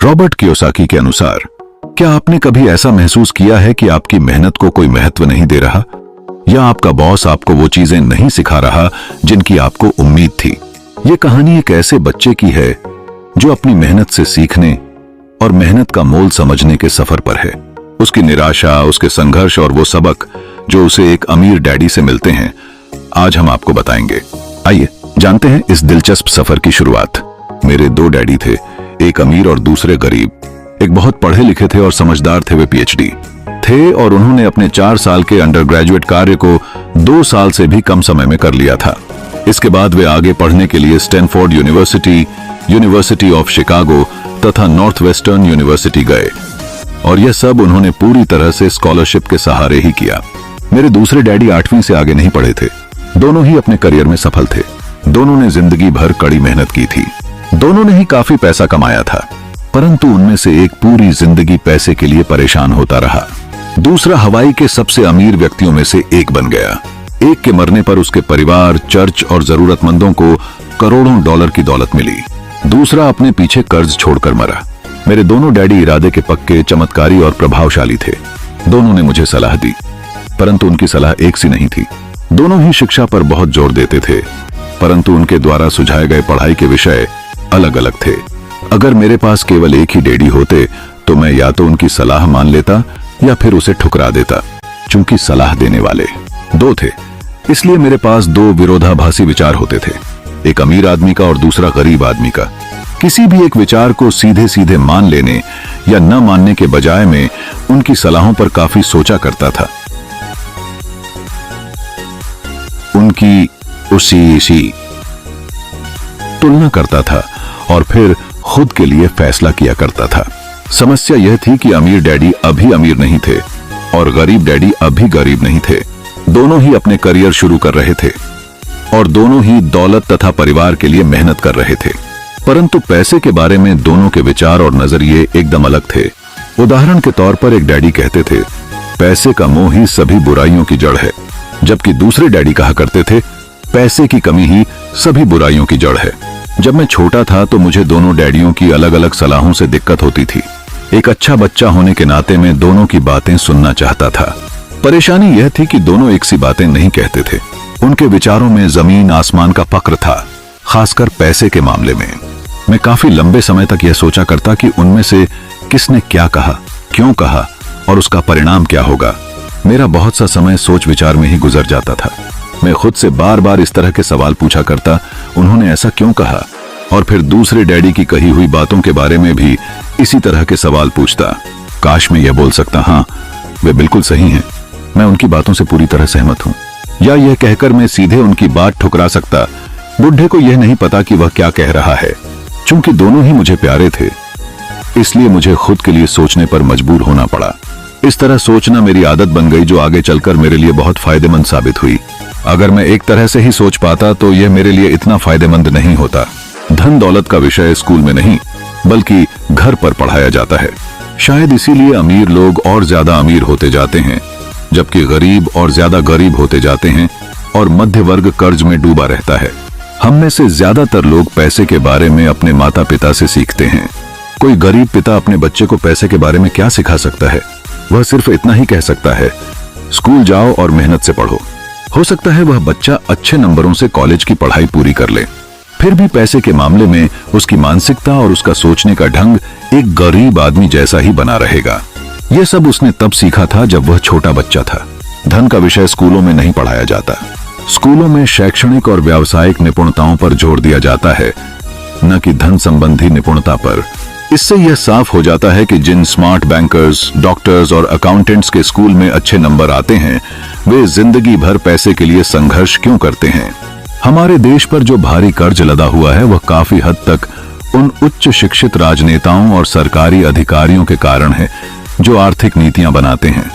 Robert Kiyosaki के अनुसार, क्या आपने कभी ऐसा महसूस किया है कि आपकी मेहनत को कोई महत्व नहीं दे रहा, या आपका बॉस आपको वो चीजें नहीं सिखा रहा जिनकी आपको उम्मीद थी? ये कहानी एक ऐसे बच्चे की है जो अपनी मेहनत से सीखने और मेहनत का मोल समझने के सफर पर है। उसकी निराशा, उसके संघर्ष और वो सबक जो उसे एक अमीर डैडी से मिलते हैं, आज हम आपको बताएंगे। आइए जानते हैं इस दिलचस्प सफर की शुरुआत। मेरे दो डैडी थे, एक अमीर और दूसरे गरीब। एक बहुत पढ़े लिखे थे और समझदार थे, वे पीएचडी थे और उन्होंने अपने 4 साल के अंडर ग्रेजुएट कार्य को 2 साल से भी कम समय में कर लिया था। इसके बाद वे आगे पढ़ने के लिए Stanford university, university of Chicago तथा नॉर्थ वेस्टर्न यूनिवर्सिटी गए और यह सब उन्होंने पूरी तरह से स्कॉलरशिप के सहारे ही किया। मेरे दूसरे डैडी 8वीं से आगे नहीं पढ़े थे। दोनों ही अपने करियर में सफल थे। दोनों ने जिंदगी भर कड़ी मेहनत की थी। दोनों ने ही काफी पैसा कमाया था, परंतु उनमें से एक पूरी जिंदगी पैसे के लिए परेशान होता रहा। दूसरा हवाई के सबसे अमीर व्यक्तियों में से एक बन गया। एक के मरने पर उसके परिवार, चर्च और जरूरतमंदों को करोड़ों डॉलर की दौलत मिली। दूसरा अपने पीछे कर्ज छोड़कर मरा। मेरे दोनों डैडी इरादे के पक्के, चमत्कारी और प्रभावशाली थे। दोनों ने मुझे सलाह दी, परंतु उनकी सलाह एक सी नहीं थी। दोनों ही शिक्षा पर बहुत जोर देते थे, परंतु उनके द्वारा सुझाए गए पढ़ाई के विषय अलग अलग थे। अगर मेरे पास केवल एक ही डैडी होते तो मैं या तो उनकी सलाह मान लेता या फिर उसे ठुकरा देता। चूंकि सलाह देने वाले दो थे, इसलिए मेरे पास दो विरोधाभासी विचार होते थे, एक अमीर आदमी का और दूसरा गरीब आदमी का। किसी भी एक विचार को सीधे सीधे मान लेने या न मानने के बजाय मैं उनकी सलाहों पर काफी सोचा करता था। उनकी उसी तुलना करता था और फिर खुद के लिए फैसला किया करता था। समस्या यह थी कि अमीर डैडी अभी अमीर नहीं थे और गरीब डैडी अभी गरीब नहीं थे। दोनों ही अपने करियर शुरू कर रहे थे और दोनों ही दौलत तथा परिवार के लिए मेहनत कर रहे थे, परंतु पैसे के बारे में दोनों के विचार और नजरिए एकदम अलग थे। उदाहरण के तौर पर एक डैडी कहते थे, पैसे का मोह ही सभी बुराइयों की जड़ है, जबकि दूसरे डैडी कहा करते थे, पैसे की कमी ही सभी बुराइयों की जड़ है। जब मैं छोटा था तो मुझे दोनों डैडियों की अलग अलग सलाहों से दिक्कत होती थी। एक अच्छा बच्चा होने के नाते मैं दोनों की बातें सुनना चाहता था। परेशानी यह थी कि दोनों एक सी बातें नहीं कहते थे। उनके विचारों में जमीन आसमान का फर्क था, खासकर पैसे के मामले में। मैं काफी लंबे समय तक यह सोचा करता कि उनमें से किसने क्या कहा, क्यों कहा और उसका परिणाम क्या होगा। मेरा बहुत सा समय सोच विचार में ही गुजर जाता था। मैं खुद से बार बार इस तरह के सवाल पूछा करता, उन्होंने ऐसा क्यों कहा, और फिर दूसरे डैडी की कही हुई बातों के बारे में भी इसी तरह के सवाल पूछता। काश मैं यह बोल सकता, हाँ वे बिल्कुल सही हैं, मैं उनकी बातों से पूरी तरह सहमत हूं, या यह कहकर मैं सीधे उनकी बात ठुकरा सकता, बुढ़े को यह नहीं पता कि वह क्या कह रहा है। चूंकि दोनों ही मुझे प्यारे थे, इसलिए मुझे खुद के लिए सोचने पर मजबूर होना पड़ा। इस तरह सोचना मेरी आदत बन गई, जो आगे चलकर मेरे लिए बहुत फायदेमंद साबित हुई। अगर मैं एक तरह से ही सोच पाता तो यह मेरे लिए इतना फायदेमंद नहीं होता। धन दौलत का विषय स्कूल में नहीं बल्कि घर पर पढ़ाया जाता है। शायद इसीलिए अमीर लोग और ज्यादा अमीर होते जाते हैं, जबकि गरीब और ज्यादा गरीब होते जाते हैं और मध्य वर्ग कर्ज में डूबा रहता है। हम में से ज्यादातर लोग पैसे के बारे में अपने माता पिता से सीखते हैं। कोई गरीब पिता अपने बच्चे को पैसे के बारे में क्या सिखा सकता है? वह सिर्फ इतना ही कह सकता है, स्कूल जाओ और मेहनत से पढ़ो। हो सकता है वह बच्चा अच्छे नंबरों से कॉलेज की पढ़ाई पूरी कर ले, फिर भी पैसे के मामले में उसकी मानसिकता और उसका सोचने का ढंग एक गरीब आदमी जैसा ही बना रहेगा। यह सब उसने तब सीखा था जब वह छोटा बच्चा था। धन का विषय स्कूलों में नहीं पढ़ाया जाता। स्कूलों में शैक्षणिक और व्यावसायिक निपुणताओं पर जोर दिया जाता है, न कि धन संबंधी निपुणता पर। इससे यह साफ हो जाता है कि जिन स्मार्ट बैंकर्स, डॉक्टर्स और अकाउंटेंट्स के स्कूल में अच्छे नंबर आते हैं, वे जिंदगी भर पैसे के लिए संघर्ष क्यों करते हैं। हमारे देश पर जो भारी कर्ज लदा हुआ है, वह काफी हद तक उन उच्च शिक्षित राजनेताओं और सरकारी अधिकारियों के कारण है जो आर्थिक नीतियां बनाते हैं।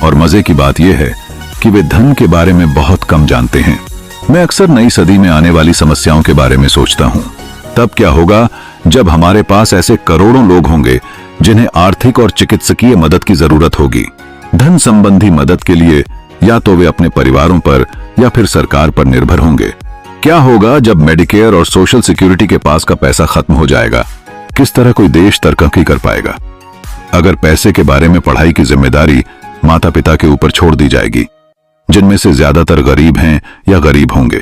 और मजे की बात यह है कि वे धन के बारे में बहुत कम जानते हैं। मैं अक्सर नई सदी में आने वाली समस्याओं के बारे में सोचता हूं। तब क्या होगा जब हमारे पास ऐसे करोड़ों लोग होंगे जिन्हें आर्थिक और चिकित्सकीय मदद की जरूरत होगी। धन संबंधी मदद के लिए या तो वे अपने परिवारों पर या फिर सरकार पर निर्भर होंगे। क्या होगा जब मेडिकेयर और सोशल सिक्योरिटी के पास का पैसा खत्म हो जाएगा? किस तरह कोई देश तरक्की कर पाएगा अगर पैसे के बारे में पढ़ाई की जिम्मेदारी माता पिता के ऊपर छोड़ दी जाएगी, जिनमें से ज्यादातर गरीब हैं या गरीब होंगे।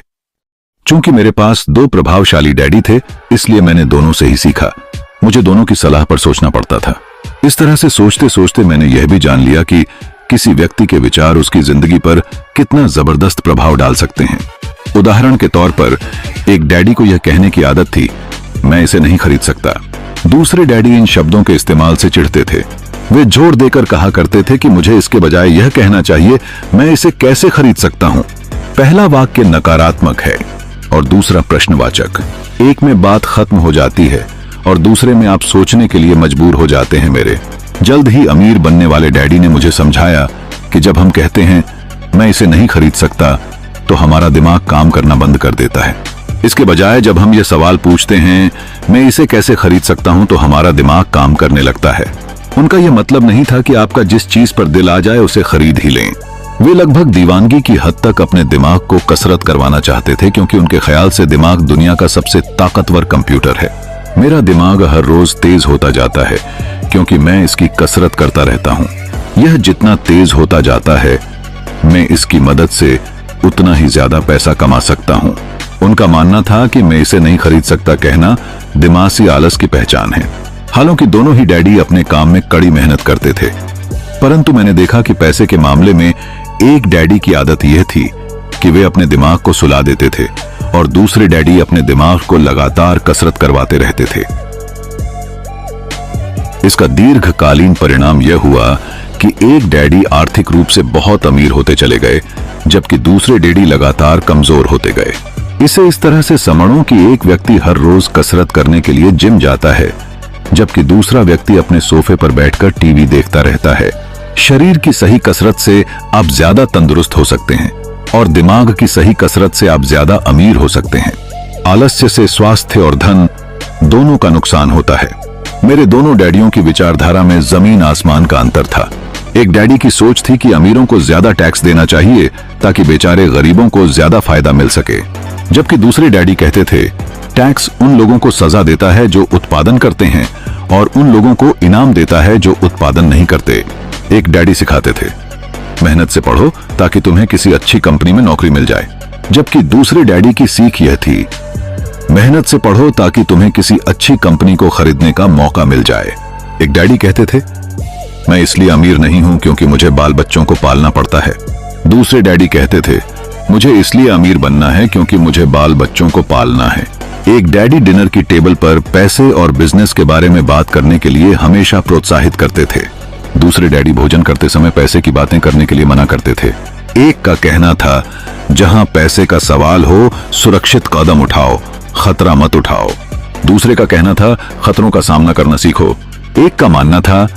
चूंकि मेरे पास दो प्रभावशाली डैडी थे, इसलिए मैंने दोनों से ही सीखा। मुझे दोनों की सलाह पर सोचना पड़ता था। इस तरह से सोचते सोचते मैंने यह भी जान लिया कि किसी व्यक्ति के विचार उसकी जिंदगी पर कितना जबरदस्त प्रभाव डाल सकते हैं। उदाहरण के तौर पर एक डैडी को यह कहने की आदत थी, मैं इसे नहीं खरीद सकता। दूसरे डैडी इन शब्दों के इस्तेमाल से चिढ़ते थे। वे जोर देकर कहा करते थे कि मुझे इसके बजाय यह कहना चाहिए, मैं इसे कैसे खरीद सकता हूं। पहला वाक्य नकारात्मक है और दूसरा प्रश्नवाचक। एक में बात खत्म हो जाती है और दूसरे में आप सोचने के लिए मजबूर हो जाते हैं। मेरे जल्द ही अमीर बनने वाले डैडी ने मुझे समझाया कि जब हम कहते हैं मैं इसे नहीं खरीद सकता, तो हमारा दिमाग काम करना बंद कर देता है। इसके बजाय जब हम ये सवाल पूछते हैं मैं इसे कैसे खरीद सकता हूं, तो हमारा दिमाग काम करने लगता है। उनका यह मतलब नहीं था कि आपका जिस चीज पर दिल आ जाए उसे खरीद ही लें। वे लगभग दीवानगी की हद तक अपने दिमाग को कसरत करवाना चाहते थे, क्योंकि उनके ख्याल से दिमाग दुनिया का सबसे ताकतवर कंप्यूटर है। मेरा दिमाग हर रोज तेज होता जाता है क्योंकि मैं इसकी कसरत करता रहता हूं। यह जितना तेज होता जाता है, मैं इसकी मदद से उतना ही ज्यादा पैसा कमा सकता हूं। उनका मानना था कि मैं इसे नहीं खरीद सकता कहना दिमागी आलस की पहचान है। हालांकि दोनों ही डैडी अपने काम में कड़ी मेहनत करते थे, परंतु मैंने देखा कि पैसे के मामले में एक डैडी की आदत यह थी कि वे अपने दिमाग को सुला देते थे और दूसरे डैडी अपने दिमाग को लगातार कसरत करवाते रहते थे। इसका दीर्घकालीन परिणाम यह हुआ कि एक डैडी आर्थिक रूप से बहुत अमीर होते चले गए, जबकि दूसरे डैडी लगातार कमजोर होते गए। इसे इस तरह से समझो कि एक व्यक्ति हर रोज कसरत करने के लिए जिम जाता है, जबकि दूसरा व्यक्ति अपने सोफे पर बैठकर टीवी देखता रहता है। शरीर की सही कसरत से आप ज्यादा तंदुरुस्त हो सकते हैं और दिमाग की सही कसरत से आप ज्यादा अमीर हो सकते हैं। आलस्य से स्वास्थ्य और धन दोनों का नुकसान होता है। मेरे दोनों डैडियों की विचारधारा में जमीन आसमान का अंतर था। एक डैडी की सोच थी कि अमीरों को ज्यादा टैक्स देना चाहिए ताकि बेचारे गरीबों को ज्यादा फायदा मिल सके, जबकि दूसरे डैडी कहते थे टैक्स उन लोगों को सजा देता है जो उत्पादन करते हैं और उन लोगों को इनाम देता है जो उत्पादन नहीं करते। एक डैडी सिखाते थे मेहनत से पढ़ो ताकि तुम्हें किसी अच्छी कंपनी में नौकरी मिल जाए, जबकि दूसरे डैडी की सीख यह थी मेहनत से पढ़ो ताकि तुम्हें किसी अच्छी कंपनी को खरीदने का मौका मिल जाए। एक डैडी कहते थे मैं इसलिए अमीर नहीं हूं क्योंकि मुझे बाल बच्चों को पालना पड़ता है। दूसरे डैडी कहते थे मुझे इसलिए अमीर बनना है क्योंकि मुझे बाल बच्चों को पालना है। एक डैडी डिनर की टेबल पर पैसे और बिजनेस के बारे में बात करने के लिए हमेशा प्रोत्साहित करते थे। दूसरे डैडी भोजन करते समय पैसे की बातें करने के लिए मना करते थे। एक का कहना था जहां पैसे का सवाल हो सुरक्षित कदम उठाओ, खतरा मत उठाओ। दूसरे का कहना था खतरों का सामना करना सीखो। एक का मानना था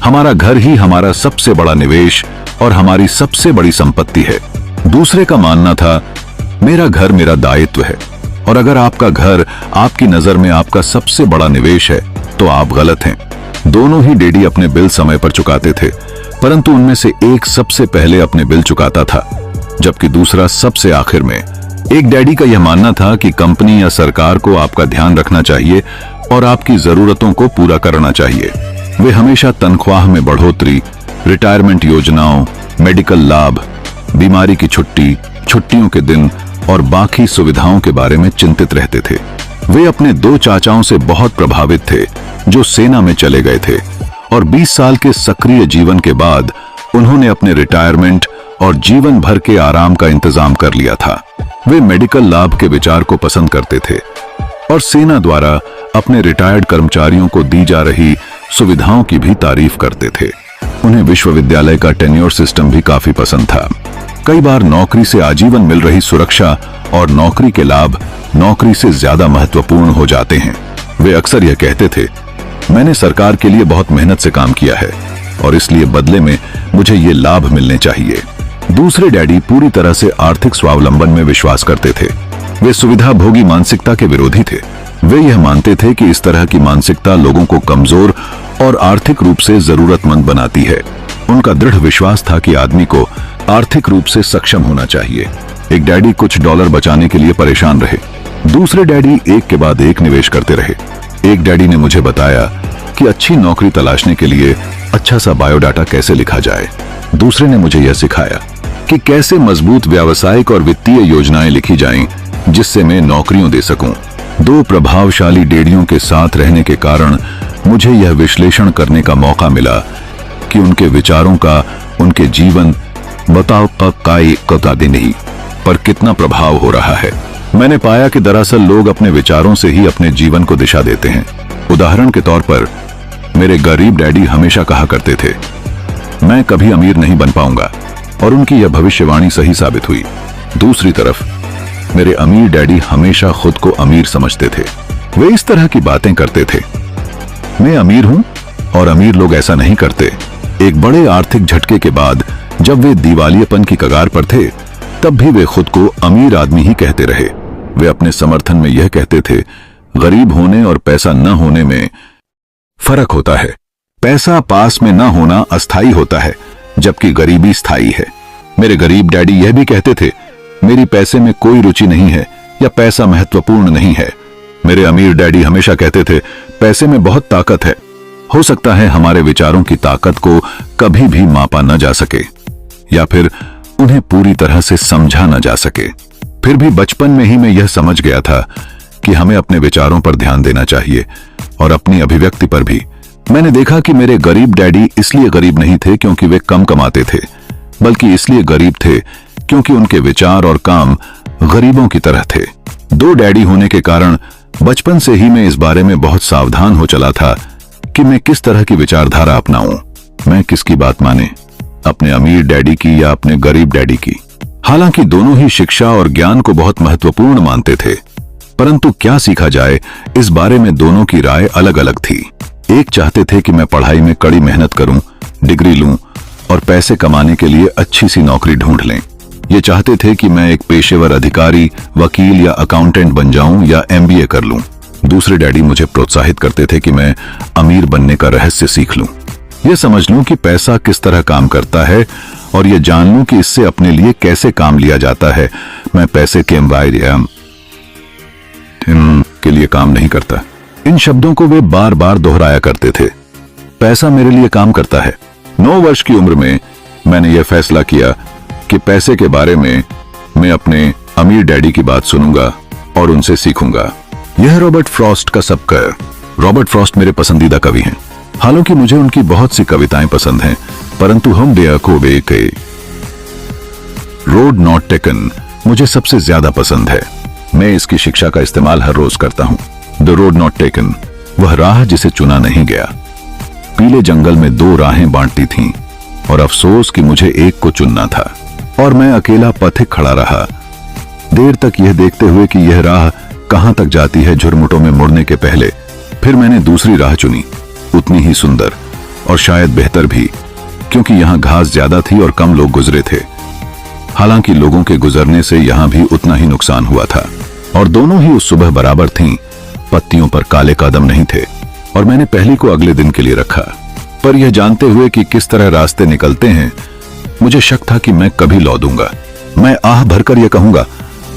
हमारा घर ही हमारा सबसे बड़ा निवेश और हमारी सबसे बड़ी संपत्ति है। दूसरे का मानना था मेरा घर मेरा दायित्व है, और अगर आपका घर आपकी नजर में आपका सबसे बड़ा निवेश है तो आप गलत हैं। दोनों ही डैडी अपने बिल समय पर चुकाते थे, परंतु उनमें से एक सबसे पहले अपने बिल चुकाता था, जबकि दूसरा सबसे आखिर में। एक डैडी का यह मानना था कि कंपनी या सरकार को आपका ध्यान रखना चाहिए और आपकी जरूरतों को पूरा करना चाहिए। वे हमेशा तनख्वाह में बढ़ोतरी, रिटायरमेंट योजनाओं, मेडिकल लाभ, बीमारी की छुट्टी, छुट्टियों के दिन और बाकी सुविधाओं के बारे में चिंतित रहते थे। वे अपने दो चाचाओं से बहुत प्रभावित थे जो सेना में चले गए थे, और 20 साल के सक्रिय जीवन के बाद उन्होंने अपने रिटायरमेंट और जीवन भर के आराम का इंतजाम कर लिया था। वे मेडिकल लाभ के विचार को पसंद करते थे और सेना द्वारा अपने रिटायर्ड कर्मचारियों को दी जा रही सुविधाओं की भी तारीफ करते थे। उन्हें विश्वविद्यालय का टेन्योर सिस्टम भी काफी पसंद था। कई बार नौकरी से आजीवन मिल रही सुरक्षा और नौकरी के लाभ नौकरी से ज्यादा महत्वपूर्ण हो जाते हैं। वे अक्सर यह कहते थे मैंने सरकार के लिए बहुत मेहनत से काम किया है और इसलिए बदले में मुझे ये लाभ मिलने चाहिए। दूसरे डैडी पूरी तरह से आर्थिक स्वावलंबन में विश्वास करते थे। वे सुविधा भोगी मानसिकता के विरोधी थे। वे यह मानते थे कि इस तरह की मानसिकता लोगों को कमजोर और आर्थिक रूप से जरूरतमंद बनाती है। उनका दृढ़ विश्वास था कि आदमी को आर्थिक रूप से सक्षम होना चाहिए। एक डैडी कुछ डॉलर बचाने के लिए परेशान रहे। दूसरे डैडी एक के बाद एक निवेश करते रहे। एक डैडी ने मुझे बताया कि अच्छी नौकरी तलाशने के लिए अच्छा सा बायोडाटा कैसे लिखा जाए। दूसरे ने मुझे यह सिखाया कि कैसे मजबूत व्यावसायिक और वित्तीय योजनाएं लिखी जाएं, जिससे मैं नौकरियां दे सकूं। दो प्रभावशाली डैडियों के साथ रहने के कारण मुझे यह विश्लेषण करने का मौका मिला कि उनके विचारों का उनके जीवन बताओ का दिन नहीं पर कितना प्रभाव हो रहा है। मैंने पाया कि दरअसल लोग अपने विचारों से ही अपने जीवन को दिशा देते हैं। उदाहरण के तौर पर मेरे गरीब डैडी हमेशा कहा करते थे, मैं कभी अमीर नहीं बन पाऊंगा, और उनकी यह भविष्यवाणी सही साबित हुई। दूसरी तरफ मेरे अमीर डैडी हमेशा खुद को अमीर समझते थे। वे इस तरह की बातें करते थे, मैं अमीर हूं और अमीर लोग ऐसा नहीं करते। एक बड़े आर्थिक झटके के बाद जब वे दिवालियेपन की कगार पर थे, तब भी वे खुद को अमीर आदमी ही कहते रहे। वे अपने समर्थन में यह कहते थे, गरीब होने और पैसा न होने में फर्क होता है। पैसा पास में न होना अस्थाई होता है, जबकि गरीबी स्थायी है। मेरे गरीब डैडी यह भी कहते थे, मेरी पैसे में कोई रुचि नहीं है या पैसा महत्वपूर्ण नहीं है। मेरे अमीर डैडी हमेशा कहते थे, पैसे में बहुत ताकत है। हो सकता है हमारे विचारों की ताकत को कभी भी मापा न जा सके या फिर उन्हें पूरी तरह से समझा न जा सके। फिर भी बचपन में ही मैं यह समझ गया था कि हमें अपने विचारों पर ध्यान देना चाहिए और अपनी अभिव्यक्ति पर भी। मैंने देखा कि मेरे गरीब डैडी इसलिए गरीब नहीं थे क्योंकि वे कम कमाते थे, बल्कि इसलिए गरीब थे क्योंकि उनके विचार और काम गरीबों की तरह थे। दो डैडी होने के कारण बचपन से ही मैं इस बारे में बहुत सावधान हो चला था कि मैं किस तरह की विचारधारा अपनाऊं। मैं किसकी बात माने, अपने अमीर डैडी की या अपने गरीब डैडी की। हालांकि दोनों ही शिक्षा और ज्ञान को बहुत महत्वपूर्ण मानते थे, परंतु क्या सीखा जाए इस बारे में दोनों की राय अलग अलग थी। एक चाहते थे कि मैं पढ़ाई में कड़ी मेहनत करूं, डिग्री लूं और पैसे कमाने के लिए अच्छी सी नौकरी ढूंढ लें। ये चाहते थे कि मैं एक पेशेवर अधिकारी, वकील या अकाउंटेंट बन जाऊं या MBA कर लूं। दूसरे डैडी मुझे प्रोत्साहित करते थे कि मैं अमीर बनने का रहस्य सीख लूं, यह समझ लूं कि पैसा किस तरह काम करता है और यह जान लूं कि इससे अपने लिए कैसे काम लिया जाता है। मैं पैसे के के लिए काम नहीं करता। इन शब्दों को वे बार बार दोहराया करते थे। पैसा मेरे लिए काम करता है। 9 वर्ष की उम्र में मैंने यह फैसला किया कि पैसे के बारे में मैं अपने अमीर डैडी की बात सुनूंगा और उनसे सीखूंगा। यह रॉबर्ट फ्रॉस्ट का सबक। रॉबर्ट फ्रॉस्ट मेरे पसंदीदा कवि हैं। हालांकि मुझे उनकी बहुत सी कविताएं पसंद हैं, परंतु हम बेअकोबे के रोड नॉट टेकन मुझे सबसे ज्यादा पसंद है। मैं इसकी शिक्षा का इस्तेमाल हर रोज करता हूं। द रोड नॉट टेकन, वह राह जिसे चुना नहीं गया। पीले जंगल में 2 राहें बांटती थीं और अफसोस कि मुझे एक को चुनना था, और मैं अकेला पथिक खड़ा रहा, देर तक यह देखते हुए कि यह राह कहां तक जाती है झुरमुटों में मुड़ने के पहले। फिर मैंने दूसरी राह चुनी, उतनी ही सुंदर और शायद बेहतर भी, क्योंकि यहां घास ज्यादा थी और कम लोग गुजरे थे। हालांकि लोगों के गुजरने से यहां भी उतना ही नुकसान हुआ था, और दोनों ही उस सुबह बराबर थीं। पत्तियों पर काले कदम नहीं थे, और मैंने पहली को अगले दिन के लिए रखा। पर यह जानते हुए कि किस तरह रास्ते निकलते हैं, मुझे शक था कि मैं कभी लौ दूंगा। मैं आह भरकर यह कहूंगा,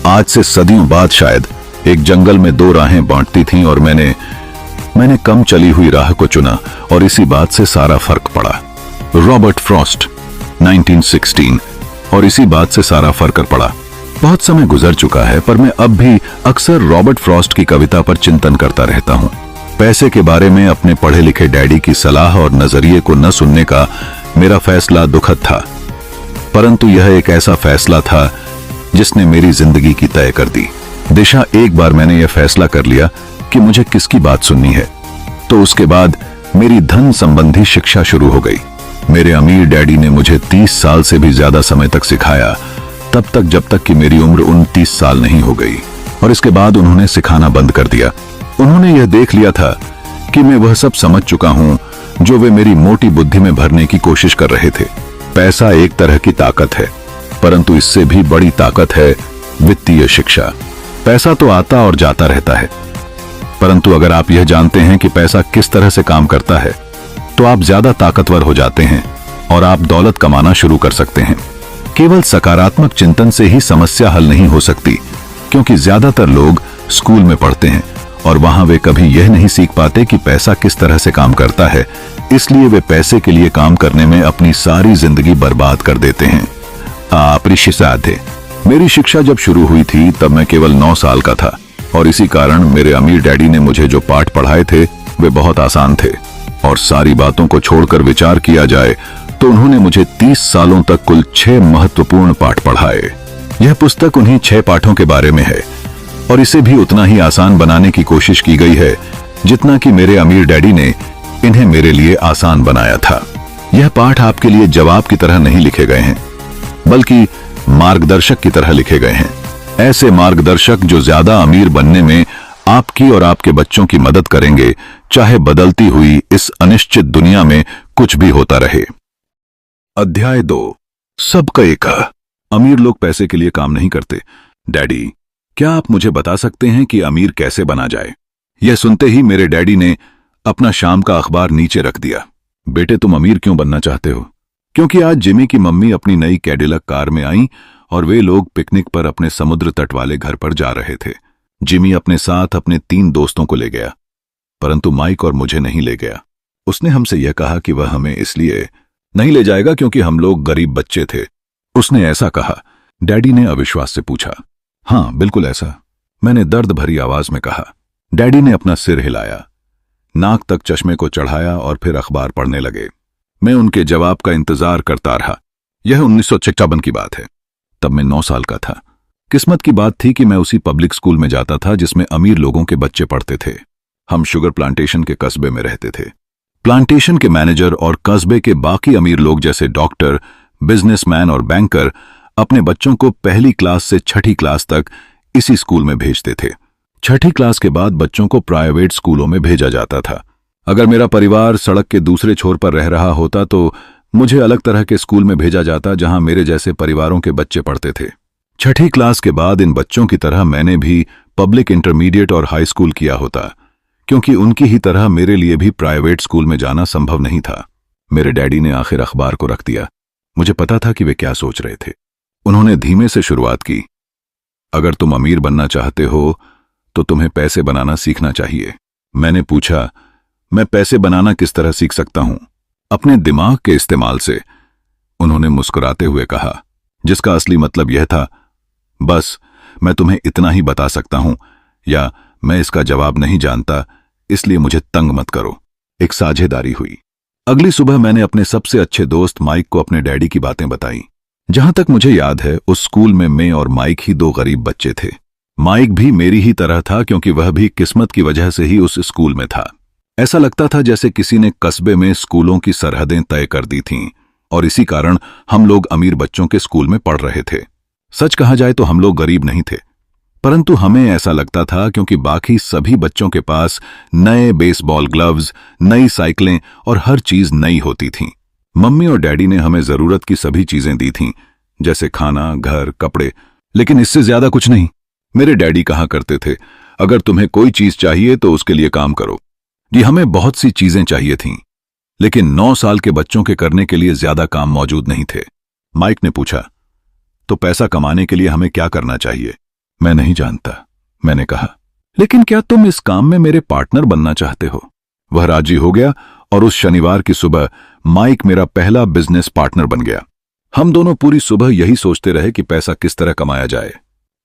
आज से सदियों बाद शायद एक जंगल में 2 राहें बांटती थीं और मैंने कम चली हुई राह को चुना, और इसी बात से सारा फर्क पड़ा। Robert Frost 1916। और इसी बात से सारा फर्क पड़ा। बहुत समय गुजर चुका है, पर मैं अब भी अक्सर रॉबर्ट फ्रॉस्ट की कविता पर चिंतन करता रहता हूं। पैसे के बारे में अपने पढ़े लिखे डैडी की सलाह और नजरिए को न सुनने का मेरा फैसला दुखद था, परंतु यह एक ऐसा फैसला था जिसने मेरी जिंदगी की तय कर दी दिशा। एक बार मैंने यह फैसला कर लिया कि मुझे किसकी बात सुननी है, तो उसके बाद मेरी धन संबंधी शिक्षा शुरू हो गई। मेरे अमीर डैडी ने मुझे 30 साल से भी ज्यादा समय तक सिखाया, तब तक जब तक कि मेरी उम्र 29 साल नहीं हो गई, और इसके बाद उन्होंने सिखाना बंद कर दिया। उन्होंने यह देख लिया था कि मैं वह सब समझ चुका हूं जो वे मेरी मोटी बुद्धि में भरने की कोशिश कर रहे थे। पैसा एक तरह की ताकत है, परंतु इससे भी बड़ी ताकत है वित्तीय शिक्षा। पैसा तो आता और जाता रहता है, परंतु अगर आप यह जानते हैं कि पैसा किस तरह से काम करता है, तो आप ज्यादा ताकतवर हो जाते हैं और आप दौलत कमाना शुरू कर सकते हैं। केवल सकारात्मक चिंतन से ही समस्या हल नहीं हो सकती, क्योंकि ज्यादातर लोग स्कूल में पढ़ते हैं और वहां वे कभी यह नहीं सीख पाते कि पैसा किस तरह से काम करता है, इसलिए वे पैसे के लिए काम करने में अपनी सारी जिंदगी बर्बाद कर देते हैं। आप ऋषि साधे। मेरी शिक्षा जब शुरू हुई थी तब मैं केवल 9 साल का था और इसी कारण मेरे अमीर डैडी ने मुझे जो पाठ पढ़ाए थे वे बहुत आसान थे और सारी बातों को छोड़कर विचार किया जाए तो उन्होंने मुझे 30 सालों तक कुल 6 महत्वपूर्ण पाठ पढ़ाए। यह पुस्तक उन्हीं 6 पाठों के बारे में है और इसे भी उतना ही आसान बनाने की कोशिश की गई है जितना कि मेरे अमीर डैडी ने इन्हें मेरे लिए आसान बनाया था। यह पाठ आपके लिए जवाब की तरह नहीं लिखे गए हैं बल्कि मार्गदर्शक की तरह लिखे गए हैं, ऐसे मार्गदर्शक जो ज्यादा अमीर बनने में आपकी और आपके बच्चों की मदद करेंगे, चाहे बदलती हुई इस अनिश्चित दुनिया में कुछ भी होता रहे। अध्याय 2। सबका एक। अमीर लोग पैसे के लिए काम नहीं करते। डैडी, क्या आप मुझे बता सकते हैं कि अमीर कैसे बना जाए? यह सुनते ही मेरे डैडी ने अपना शाम का अखबार नीचे रख दिया। बेटे, तुम अमीर क्यों बनना चाहते हो? क्योंकि आज जिमी की मम्मी अपनी नई कैडिलक कार में आई और वे लोग पिकनिक पर अपने समुद्र तट वाले घर पर जा रहे थे। जिमी अपने साथ अपने 3 दोस्तों को ले गया, परंतु माइक और मुझे नहीं ले गया। उसने हमसे यह कहा कि वह हमें इसलिए नहीं ले जाएगा क्योंकि हम लोग गरीब बच्चे थे। उसने ऐसा कहा। डैडी ने अविश्वास से पूछा। हाँ, बिल्कुल ऐसा, मैंने दर्द भरी आवाज में कहा। डैडी ने अपना सिर हिलाया, नाक तक चश्मे को चढ़ाया और फिर अखबार पढ़ने लगे। मैं उनके जवाब का इंतजार करता रहा। यह 1956 की बात है। तब मैं 9 साल का था। किस्मत की बात थी कि मैं उसी पब्लिक स्कूल में जाता था जिसमें अमीर लोगों के बच्चे पढ़ते थे। हम शुगर प्लांटेशन के कस्बे में रहते थे। प्लांटेशन के मैनेजर और कस्बे के बाकी अमीर लोग जैसे डॉक्टर, बिजनेसमैन और बैंकर अपने बच्चों को पहली क्लास से 6ठी क्लास तक इसी स्कूल में भेजते थे। 6ठी क्लास के बाद बच्चों को प्राइवेट स्कूलों में भेजा जाता था। अगर मेरा परिवार सड़क के दूसरे छोर पर रह रहा होता तो मुझे अलग तरह के स्कूल में भेजा जाता जहां मेरे जैसे परिवारों के बच्चे पढ़ते थे। 6ठी क्लास के बाद इन बच्चों की तरह मैंने भी पब्लिक इंटरमीडिएट और हाई स्कूल किया होता, क्योंकि उनकी ही तरह मेरे लिए भी प्राइवेट स्कूल में जाना संभव नहीं था। मेरे डैडी ने आखिर अखबार को रख दिया। मुझे पता था कि वे क्या सोच रहे थे। उन्होंने धीमे से शुरुआत की। अगर तुम अमीर बनना चाहते हो तो तुम्हें पैसे बनाना सीखना चाहिए। मैंने पूछा, मैं पैसे बनाना किस तरह सीख सकता हूं? अपने दिमाग के इस्तेमाल से, उन्होंने मुस्कुराते हुए कहा, जिसका असली मतलब यह था, बस मैं तुम्हें इतना ही बता सकता हूं, या मैं इसका जवाब नहीं जानता, इसलिए मुझे तंग मत करो। एक साझेदारी हुई। अगली सुबह मैंने अपने सबसे अच्छे दोस्त माइक को अपने डैडी की बातें बताई। जहां तक मुझे याद है, उस स्कूल में मैं और माइक ही 2 गरीब बच्चे थे। माइक भी मेरी ही तरह था क्योंकि वह भी किस्मत की वजह से ही उस स्कूल में था। ऐसा लगता था जैसे किसी ने कस्बे में स्कूलों की सरहदें तय कर दी थीं और इसी कारण हम लोग अमीर बच्चों के स्कूल में पढ़ रहे थे। सच कहा जाए तो हम लोग गरीब नहीं थे, परंतु हमें ऐसा लगता था क्योंकि बाकी सभी बच्चों के पास नए बेसबॉल ग्लव्स, नई साइकिलें और हर चीज नई होती थीं। मम्मी और डैडी ने हमें जरूरत की सभी चीजें दी थीं, जैसे खाना, घर, कपड़े, लेकिन इससे ज्यादा कुछ नहीं। मेरे डैडी कहा करते थे, अगर तुम्हें कोई चीज चाहिए तो उसके लिए काम करो। जी, हमें बहुत सी चीजें चाहिए थीं, लेकिन 9 साल के बच्चों के करने के लिए ज्यादा काम मौजूद नहीं थे। माइक ने पूछा, तो पैसा कमाने के लिए हमें क्या करना चाहिए? मैं नहीं जानता, मैंने कहा। लेकिन क्या तुम इस काम में मेरे पार्टनर बनना चाहते हो? वह राजी हो गया और उस शनिवार की सुबह माइक मेरा पहला बिजनेस पार्टनर बन गया। हम दोनों पूरी सुबह यही सोचते रहे कि पैसा किस तरह कमाया जाए।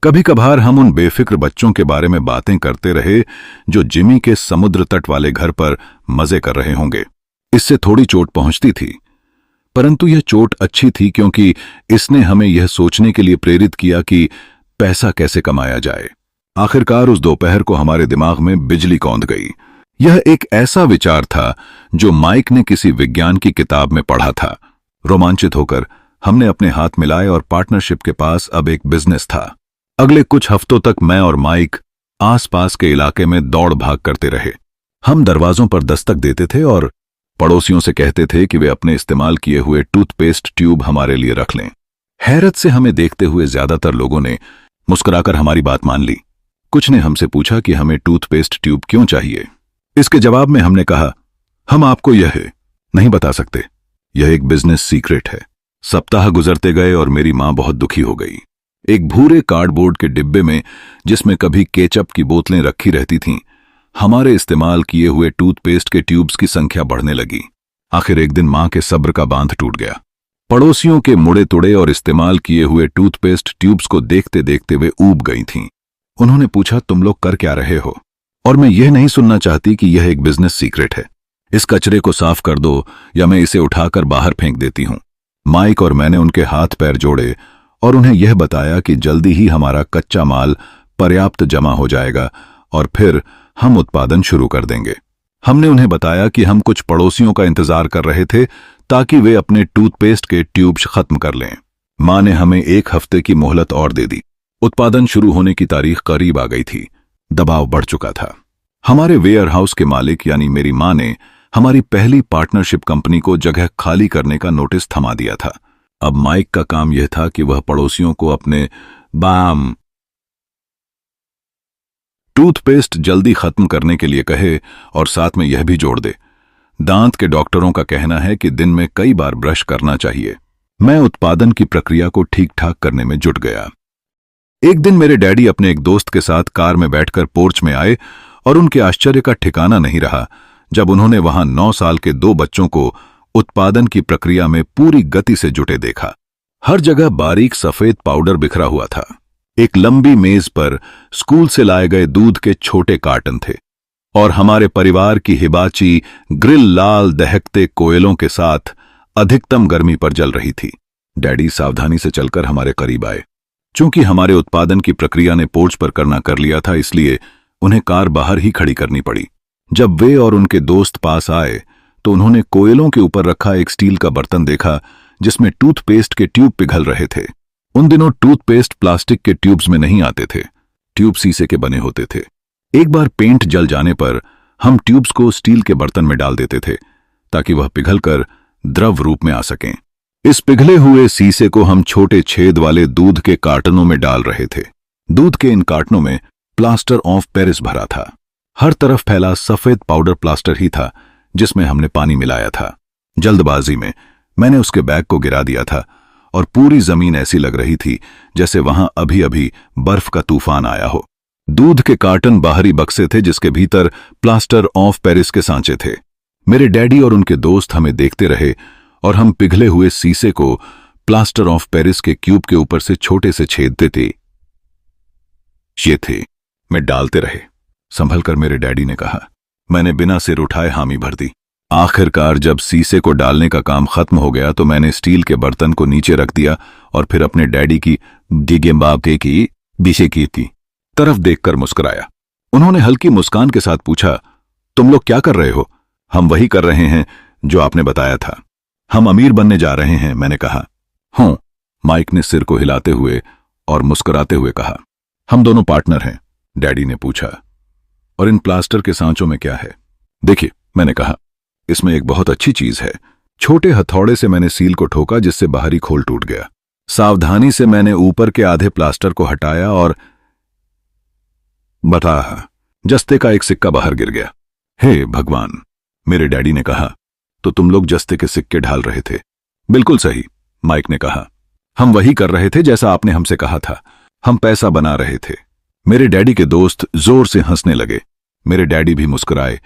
कभी कभार हम उन बेफिक्र बच्चों के बारे में बातें करते रहे जो जिमी के समुद्र तट वाले घर पर मजे कर रहे होंगे। इससे थोड़ी चोट पहुंचती थी, परंतु यह चोट अच्छी थी क्योंकि इसने हमें यह सोचने के लिए प्रेरित किया कि पैसा कैसे कमाया जाए। आखिरकार उस दोपहर को हमारे दिमाग में बिजली कौंध गई। यह एक ऐसा विचार था जो माइक ने किसी विज्ञान की किताब में पढ़ा था। रोमांचित होकर हमने अपने हाथ मिलाए और पार्टनरशिप के पास अब एक बिजनेस था। अगले कुछ हफ्तों तक मैं और माइक आसपास के इलाके में दौड़ भाग करते रहे। हम दरवाजों पर दस्तक देते थे और पड़ोसियों से कहते थे कि वे अपने इस्तेमाल किए हुए टूथपेस्ट ट्यूब हमारे लिए रख लें। हैरत से हमें देखते हुए ज्यादातर लोगों ने मुस्कुराकर हमारी बात मान ली। कुछ ने हमसे पूछा कि हमें टूथपेस्ट ट्यूब क्यों चाहिए। इसके जवाब में हमने कहा, हम आपको यह नहीं बता सकते, यह एक बिजनेस सीक्रेट है। सप्ताह गुजरते गए और मेरी मां बहुत दुखी हो गई। एक भूरे कार्डबोर्ड के डिब्बे में, जिसमें कभी केचप की बोतलें रखी रहती थीं, हमारे इस्तेमाल किए हुए टूथपेस्ट के ट्यूब्स की संख्या बढ़ने लगी। आखिर एक दिन मां के सब्र का बांध टूट गया। पड़ोसियों के मुड़े तुड़े और इस्तेमाल किए हुए टूथपेस्ट ट्यूब्स को देखते देखते वे ऊब गई थीं। उन्होंने पूछा, तुम लोग कर क्या रहे हो? और मैं यह नहीं सुनना चाहती कि यह एक बिजनेस सीक्रेट है। इस कचरे को साफ कर दो या मैं इसे उठाकर बाहर फेंक देती हूं। माइक और मैंने उनके हाथ पैर जोड़े और उन्हें यह बताया कि जल्दी ही हमारा कच्चा माल पर्याप्त जमा हो जाएगा और फिर हम उत्पादन शुरू कर देंगे। हमने उन्हें बताया कि हम कुछ पड़ोसियों का इंतजार कर रहे थे ताकि वे अपने टूथपेस्ट के ट्यूब्स खत्म कर लें। मां ने हमें 1 हफ्ते की मोहलत और दे दी। उत्पादन शुरू होने की तारीख करीब आ गई थी। दबाव बढ़ चुका था। हमारे वेयरहाउस के मालिक यानी मेरी मां ने हमारी पहली पार्टनरशिप कंपनी को जगह खाली करने का नोटिस थमा दिया था। अब माइक का काम यह था कि वह पड़ोसियों को अपने बाम टूथपेस्ट जल्दी खत्म करने के लिए कहे और साथ में यह भी जोड़ दे, दांत के डॉक्टरों का कहना है कि दिन में कई बार ब्रश करना चाहिए। मैं उत्पादन की प्रक्रिया को ठीक ठाक करने में जुट गया। एक दिन मेरे डैडी अपने एक दोस्त के साथ कार में बैठकर पोर्च में आए और उनके आश्चर्य का ठिकाना नहीं रहा जब उन्होंने वहां 9 साल के 2 बच्चों को उत्पादन की प्रक्रिया में पूरी गति से जुटे देखा। हर जगह बारीक सफेद पाउडर बिखरा हुआ था। एक लंबी मेज पर स्कूल से लाए गए दूध के छोटे कार्टन थे और हमारे परिवार की हिबाची ग्रिल लाल दहकते कोयलों के साथ अधिकतम गर्मी पर जल रही थी। डैडी सावधानी से चलकर हमारे करीब आए। चूंकि हमारे उत्पादन की प्रक्रिया ने पोर्च पर करना कर लिया था, इसलिए उन्हें कार बाहर ही खड़ी करनी पड़ी। जब वे और उनके दोस्त पास आए तो उन्होंने कोयलों के ऊपर रखा एक स्टील का बर्तन देखा जिसमें टूथपेस्ट के ट्यूब पिघल रहे थे। उन दिनों टूथपेस्ट प्लास्टिक के ट्यूब्स में नहीं आते थे, ट्यूब शीशे के बने होते थे। एक बार पेंट जल जाने पर हम ट्यूब्स को स्टील के बर्तन में डाल देते थे ताकि वह पिघलकर द्रव रूप में आ सकें। इस पिघले हुए शीशे को हम छोटे छेद वाले दूध के कार्टनों में डाल रहे थे। दूध के इन कार्टनों में प्लास्टर ऑफ पेरिस भरा था। हर तरफ फैला सफेद पाउडर प्लास्टर ही था जिसमें हमने पानी मिलाया था। जल्दबाजी में मैंने उसके बैग को गिरा दिया था और पूरी जमीन ऐसी लग रही थी जैसे वहां अभी अभी बर्फ का तूफान आया हो। दूध के कार्टन बाहरी बक्से थे जिसके भीतर प्लास्टर ऑफ पेरिस के सांचे थे। मेरे डैडी और उनके दोस्त हमें देखते रहे और हम पिघले हुए शीशे को प्लास्टर ऑफ पेरिस के क्यूब के ऊपर से छोटे से छेदते थे। ये थे मैं डालते रहे। संभलकर मेरे डैडी ने कहा। मैंने बिना सिर उठाए हामी भर दी। आखिरकार जब शीशे को डालने का काम खत्म हो गया तो मैंने स्टील के बर्तन को नीचे रख दिया और फिर अपने डैडी की डिगेम्बाके की दिशे की थी तरफ देखकर मुस्कुराया। उन्होंने हल्की मुस्कान के साथ पूछा, तुम लोग क्या कर रहे हो? हम वही कर रहे हैं जो आपने बताया था। हम अमीर बनने जा रहे हैं, मैंने कहा। हूं, माइक ने सिर को हिलाते हुए और मुस्कुराते हुए कहा। हम दोनों पार्टनर हैं, डैडी ने पूछा। और इन प्लास्टर के सांचों में क्या है? देखिए, मैंने कहा, इसमें एक बहुत अच्छी चीज है। छोटे हथौड़े से मैंने सील को ठोका जिससे बाहरी खोल टूट गया। सावधानी से मैंने ऊपर के आधे प्लास्टर को हटाया और बता जस्ते का एक सिक्का बाहर गिर गया। हे भगवान, मेरे डैडी ने कहा। तो तुम लोग जस्ते के सिक्के ढाल रहे थे? बिल्कुल सही, माइक ने कहा। हम वही कर रहे थे जैसा आपने हमसे कहा था। हम पैसा बना रहे थे। मेरे डैडी के दोस्त जोर से हंसने लगे। मेरे डैडी भी मुस्कुराए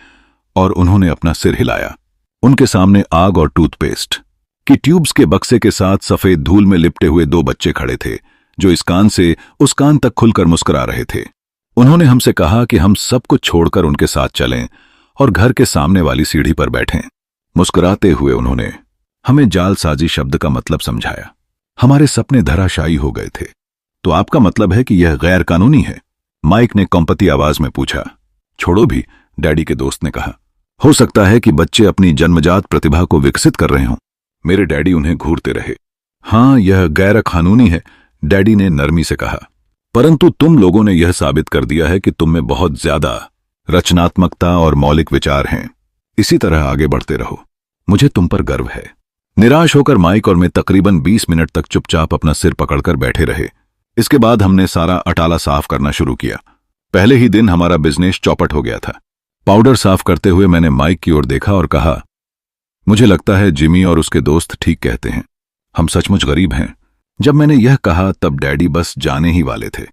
और उन्होंने अपना सिर हिलाया। उनके सामने आग और टूथपेस्ट की ट्यूब्स के बक्से के साथ सफेद धूल में लिपटे हुए 2 बच्चे खड़े थे जो इस कान से उस कान तक खुलकर मुस्कुरा रहे थे। उन्होंने हमसे कहा कि हम सब कुछ छोड़कर उनके साथ चलें और घर के सामने वाली सीढ़ी पर बैठें। मुस्कुराते हुए उन्होंने हमें जालसाजी शब्द का मतलब समझाया। हमारे सपने धराशायी हो गए थे। तो आपका मतलब है कि यह गैर कानूनी है? माइक ने कंपती आवाज में पूछा। छोड़ो भी, डैडी के दोस्त ने कहा। हो सकता है कि बच्चे अपनी जन्मजात प्रतिभा को विकसित कर रहे हों। मेरे डैडी उन्हें घूरते रहे। हां, यह गैर कानूनी है, डैडी ने नरमी से कहा। परंतु तुम लोगों ने यह साबित कर दिया है कि तुम में बहुत ज्यादा रचनात्मकता और मौलिक विचार हैं। इसी तरह आगे बढ़ते रहो। मुझे तुम पर गर्व है। निराश होकर माइक और मैं तकरीबन 20 मिनट तक चुपचाप अपना सिर पकड़कर बैठे रहे। इसके बाद हमने सारा अटाला साफ करना शुरू किया। पहले ही दिन हमारा बिजनेस चौपट हो गया था। पाउडर साफ करते हुए मैंने माइक की ओर देखा और कहा, मुझे लगता है जिमी और उसके दोस्त ठीक कहते हैं। हम सचमुच गरीब हैं। जब मैंने यह कहा तब डैडी बस जाने ही वाले थे।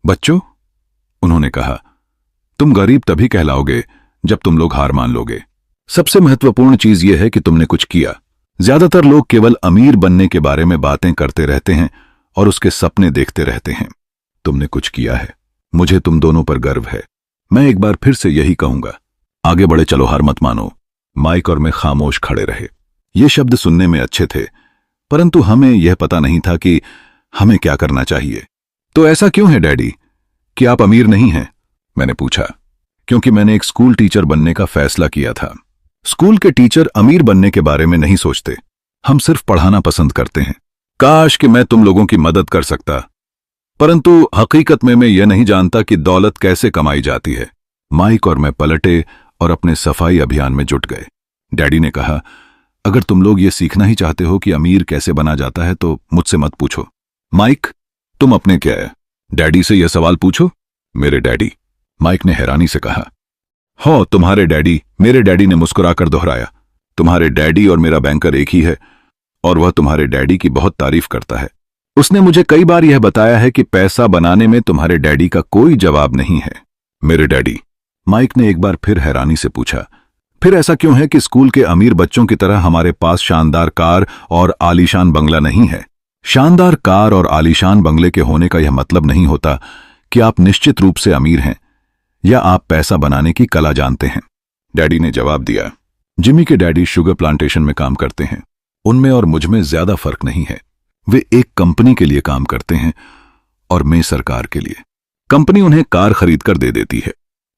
बच्चों, उन्होंने कहा, तुम गरीब तभी कहलाओगे जब तुम लोग हार मान लोगे। सबसे महत्वपूर्ण चीज यह है कि तुमने कुछ किया। ज्यादातर लोग केवल अमीर बनने के बारे में बातें करते रहते हैं और उसके सपने देखते रहते हैं। तुमने कुछ किया है। मुझे तुम दोनों पर गर्व है। मैं एक बार फिर से यही कहूंगा, आगे बढ़े चलो, हार मत मानो। माइक और मैं खामोश खड़े रहे। ये शब्द सुनने में अच्छे थे, परंतु हमें यह पता नहीं था कि हमें क्या करना चाहिए। तो ऐसा क्यों है डैडी कि आप अमीर नहीं हैं? मैंने पूछा। क्योंकि मैंने एक स्कूल टीचर बनने का फैसला किया था। स्कूल के टीचर अमीर बनने के बारे में नहीं सोचते, हम सिर्फ पढ़ाना पसंद करते हैं। काश कि मैं तुम लोगों की मदद कर सकता, परंतु हकीकत में मैं यह नहीं जानता कि दौलत कैसे कमाई जाती है। माइक और मैं पलटे और अपने सफाई अभियान में जुट गए। डैडी ने कहा, अगर तुम लोग ये सीखना ही चाहते हो कि अमीर कैसे बना जाता है तो मुझसे मत पूछो। माइक, तुम अपने क्या है डैडी से यह सवाल पूछो। मेरे डैडी? माइक ने हैरानी से कहा। हो, तुम्हारे डैडी? मेरे डैडी ने मुस्कुराकर दोहराया। तुम्हारे डैडी और मेरा बैंकर एक ही है और वह तुम्हारे डैडी की बहुत तारीफ करता है। उसने मुझे कई बार यह बताया है कि पैसा बनाने में तुम्हारे डैडी का कोई जवाब नहीं है। मेरे डैडी? माइक ने एक बार फिर हैरानी से पूछा। फिर ऐसा क्यों है कि स्कूल के अमीर बच्चों की तरह हमारे पास शानदार कार और आलीशान बंगला नहीं है? शानदार कार और आलीशान बंगले के होने का यह मतलब नहीं होता कि आप निश्चित रूप से अमीर हैं या आप पैसा बनाने की कला जानते हैं। डैडी ने जवाब दिया। जिमी के डैडी शुगर प्लांटेशन में काम करते हैं। उनमें और मुझ में ज्यादा फर्क नहीं है। वे एक कंपनी के लिए काम करते हैं और मैं सरकार के लिए। कंपनी उन्हें कार खरीद कर दे देती है।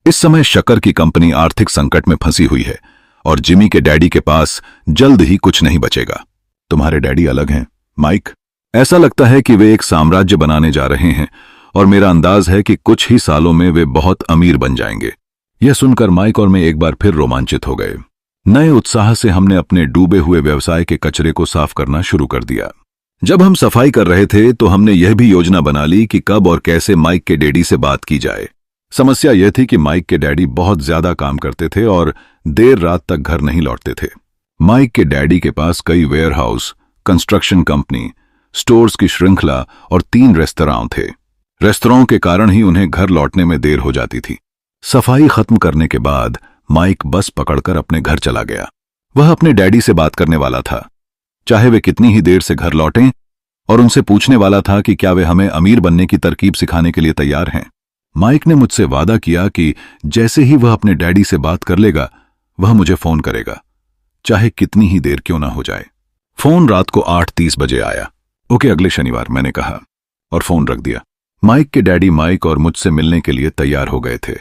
इस समय शक्कर की कंपनी आर्थिक संकट में फंसी हुई है और जिमी के डैडी के पास जल्द ही कुछ नहीं बचेगा। तुम्हारे डैडी अलग हैं, माइक। ऐसा लगता है कि वे एक साम्राज्य बनाने जा रहे हैं और मेरा अंदाज है कि कुछ ही सालों में वे बहुत अमीर बन जाएंगे। यह सुनकर माइक और मैं एक बार फिर रोमांचित हो गए। नए उत्साह से हमने अपने डूबे हुए व्यवसाय के कचरे को साफ करना शुरू कर दिया। जब हम सफाई कर रहे थे तो हमने यह भी योजना बना ली कि कब और कैसे माइक के डैडी से बात की जाए। समस्या यह थी कि माइक के डैडी बहुत ज्यादा काम करते थे और देर रात तक घर नहीं लौटते थे। माइक के डैडी के पास कई वेयरहाउस, कंस्ट्रक्शन कंपनी, स्टोर्स की श्रृंखला और 3 रेस्तरां थे। रेस्तरां के कारण ही उन्हें घर लौटने में देर हो जाती थी। सफाई खत्म करने के बाद माइक बस पकड़कर अपने घर चला गया। वह अपने डैडी से बात करने वाला था, चाहे वे कितनी ही देर से घर लौटें, और उनसे पूछने वाला था कि क्या वे हमें अमीर बनने की तरकीब सिखाने के लिए तैयार हैं। माइक ने मुझसे वादा किया कि जैसे ही वह अपने डैडी से बात कर लेगा वह मुझे फोन करेगा, चाहे कितनी ही देर क्यों ना हो जाए। फोन रात को 8:30 बजे आया। ओके, अगले शनिवार, मैंने कहा और फोन रख दिया। माइक के डैडी माइक और मुझसे मिलने के लिए तैयार हो गए थे।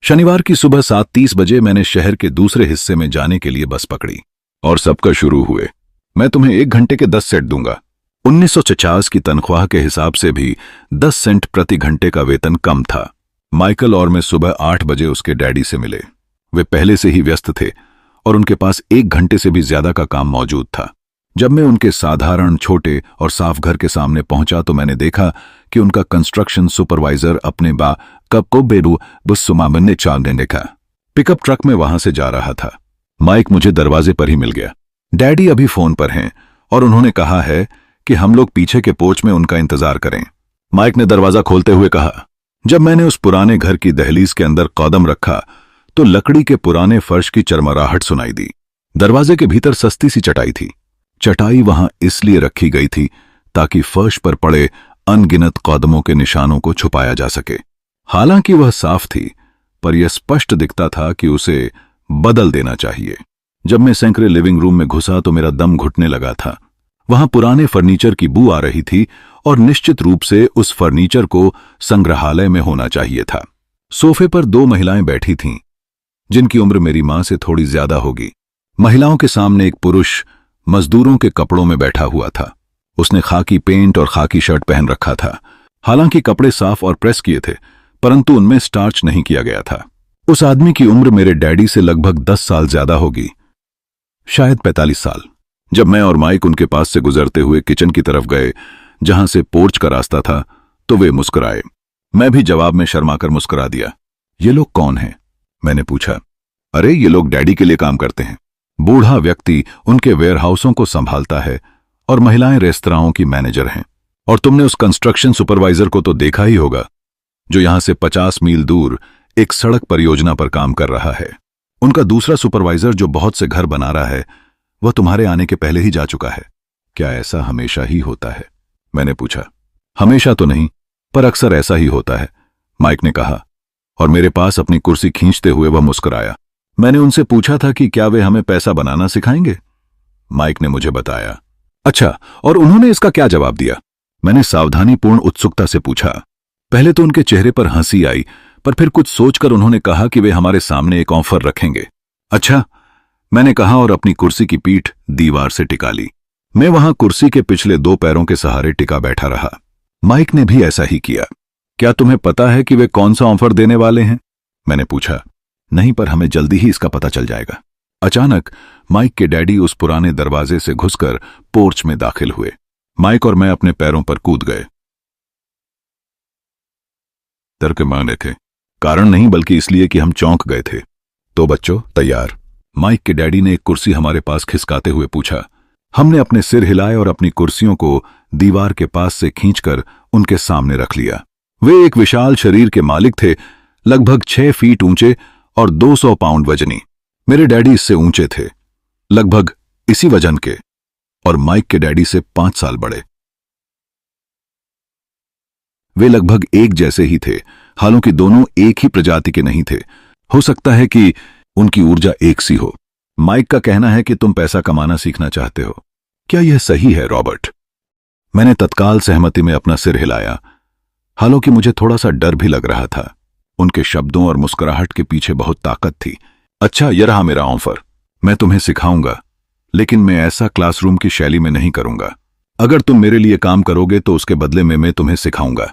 शनिवार की सुबह 7:30 बजे मैंने शहर के दूसरे हिस्से में जाने के लिए बस पकड़ी और सबका शुरू हुए। मैं तुम्हें 1 घंटे के 10 सेंट दूंगा। 1950 की तनख्वाह के हिसाब से भी 10 सेंट प्रति घंटे का वेतन कम था। माइकल और मैं सुबह 8 बजे उसके डैडी से मिले। वे पहले से ही व्यस्त थे और उनके पास 1 घंटे से भी ज्यादा का काम मौजूद था। जब मैं उनके साधारण, छोटे और साफ घर के सामने पहुंचा तो मैंने देखा कि उनका कंस्ट्रक्शन सुपरवाइजर अपने कब को बेरू बुस्सुमामन ने चाल देने का पिकअप ट्रक में वहां से जा रहा था। माइक मुझे दरवाजे पर ही मिल गया। डैडी अभी फोन पर हैं और उन्होंने कहा है कि हम लोग पीछे के पोर्च में उनका इंतजार करें। माइक ने दरवाजा खोलते हुए कहा। जब मैंने उस पुराने घर की दहलीज के अंदर कदम रखा तो लकड़ी के पुराने फर्श की चरमराहट सुनाई दी। दरवाजे के भीतर सस्ती सी चटाई थी। चटाई वहां इसलिए रखी गई थी ताकि फर्श पर पड़े अनगिनत कदमों के निशानों को छुपाया जा सके। हालांकि वह साफ थी, पर यह स्पष्ट दिखता था कि उसे बदल देना चाहिए। जब मैं सैकड़े लिविंग रूम में घुसा तो मेरा दम घुटने लगा था। वहां पुराने फर्नीचर की बू आ रही थी और निश्चित रूप से उस फर्नीचर को संग्रहालय में होना चाहिए था। सोफे पर 2 महिलाएं बैठी थीं, जिनकी उम्र मेरी मां से थोड़ी ज्यादा होगी। महिलाओं के सामने एक पुरुष मजदूरों के कपड़ों में बैठा हुआ था। उसने खाकी पेंट और खाकी शर्ट पहन रखा था। हालांकि कपड़े साफ और प्रेस किए थे, परंतु उनमें स्टार्च नहीं किया गया था। उस आदमी की उम्र मेरे डैडी से लगभग 10 साल ज्यादा होगी, शायद 45 साल। जब मैं और माइक उनके पास से गुजरते हुए किचन की तरफ गए, जहां से पोर्च का रास्ता था, तो वे मुस्कुराए। मैं भी जवाब में शर्माकर मुस्कुरा दिया। ये लोग कौन हैं? मैंने पूछा। अरे, ये लोग डैडी के लिए काम करते हैं। बूढ़ा व्यक्ति उनके वेयरहाउसों को संभालता है और महिलाएं रेस्तराओं की मैनेजर हैं। और तुमने उस कंस्ट्रक्शन सुपरवाइजर को तो देखा ही होगा, जो यहां से 50 मील दूर एक सड़क परियोजना पर काम कर रहा है। उनका दूसरा सुपरवाइजर जो बहुत से घर बना रहा है वह तुम्हारे आने के पहले ही जा चुका है। क्या ऐसा हमेशा ही होता है? मैंने पूछा। हमेशा तो नहीं, पर अक्सर ऐसा ही होता है, माइक ने कहा, और मेरे पास अपनी कुर्सी खींचते हुए वह मुस्कुराया। मैंने उनसे पूछा था कि क्या वे हमें पैसा बनाना सिखाएंगे। माइक ने मुझे बताया। अच्छा, और उन्होंने इसका क्या जवाब दिया? मैंने सावधानीपूर्ण उत्सुकता से पूछा। पहले तो उनके चेहरे पर हंसी आई, पर फिर कुछ सोचकर उन्होंने कहा कि वे हमारे सामने एक ऑफर रखेंगे। अच्छा, मैंने कहा और अपनी कुर्सी की पीठ दीवार से टिका ली। मैं वहां कुर्सी के पिछले 2 पैरों के सहारे टिका बैठा रहा। माइक ने भी ऐसा ही किया। क्या तुम्हें पता है कि वे कौन सा ऑफर देने वाले हैं? मैंने पूछा। नहीं, पर हमें जल्दी ही इसका पता चल जाएगा। अचानक माइक के डैडी उस पुराने दरवाजे से घुसकर पोर्च में दाखिल हुए। माइक और मैं अपने पैरों पर कूद गए। तर्क मांगने थे, कारण नहीं बल्कि इसलिए कि हम चौंक गए थे। तो बच्चों, तैयार? माइक के डैडी ने एक कुर्सी हमारे पास खिसकाते हुए पूछा। हमने अपने सिर हिलाए और अपनी कुर्सियों को दीवार के पास से खींचकर उनके सामने रख लिया। वे एक विशाल शरीर के मालिक थे, लगभग 6 फीट ऊंचे और 200 पाउंड वजनी। मेरे डैडी इससे ऊंचे थे, लगभग इसी वजन के, और माइक के डैडी से 5 साल बड़े। वे लगभग एक जैसे ही थे, हालांकि दोनों एक ही प्रजाति के नहीं थे। हो सकता है कि उनकी ऊर्जा एक सी हो। माइक का कहना है कि तुम पैसा कमाना सीखना चाहते हो। क्या यह सही है, रॉबर्ट? मैंने तत्काल सहमति में अपना सिर हिलाया, हालांकि मुझे थोड़ा सा डर भी लग रहा था। उनके शब्दों और मुस्कुराहट के पीछे बहुत ताकत थी। अच्छा, यह रहा मेरा ऑफर। मैं तुम्हें सिखाऊंगा, लेकिन मैं ऐसा क्लासरूम की शैली में नहीं करूंगा। अगर तुम मेरे लिए काम करोगे तो उसके बदले में मैं तुम्हें सिखाऊंगा।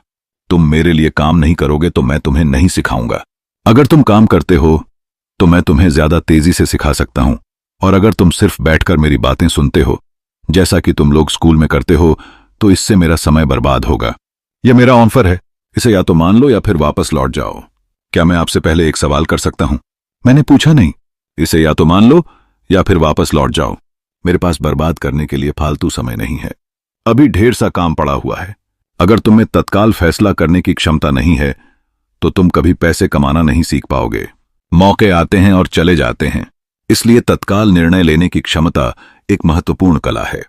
तुम मेरे लिए काम नहीं करोगे तो मैं तुम्हें नहीं सिखाऊंगा। अगर तुम काम करते हो तो मैं तुम्हें ज्यादा तेजी से सिखा सकता हूं, और अगर तुम सिर्फ बैठकर मेरी बातें सुनते हो जैसा कि तुम लोग स्कूल में करते हो तो इससे मेरा समय बर्बाद होगा। यह मेरा ऑफर है, इसे या तो मान लो या फिर वापस लौट जाओ। क्या मैं आपसे पहले एक सवाल कर सकता हूं? मैंने पूछा। नहीं, इसे या तो मान लो या फिर वापस लौट जाओ। मेरे पास बर्बाद करने के लिए फालतू समय नहीं है। अभी ढेर सा काम पड़ा हुआ है। अगर तुम में तत्काल फैसला करने की क्षमता नहीं है तो तुम कभी पैसे कमाना नहीं सीख पाओगे। मौके आते हैं और चले जाते हैं, इसलिए तत्काल निर्णय लेने की क्षमता एक महत्वपूर्ण कला है।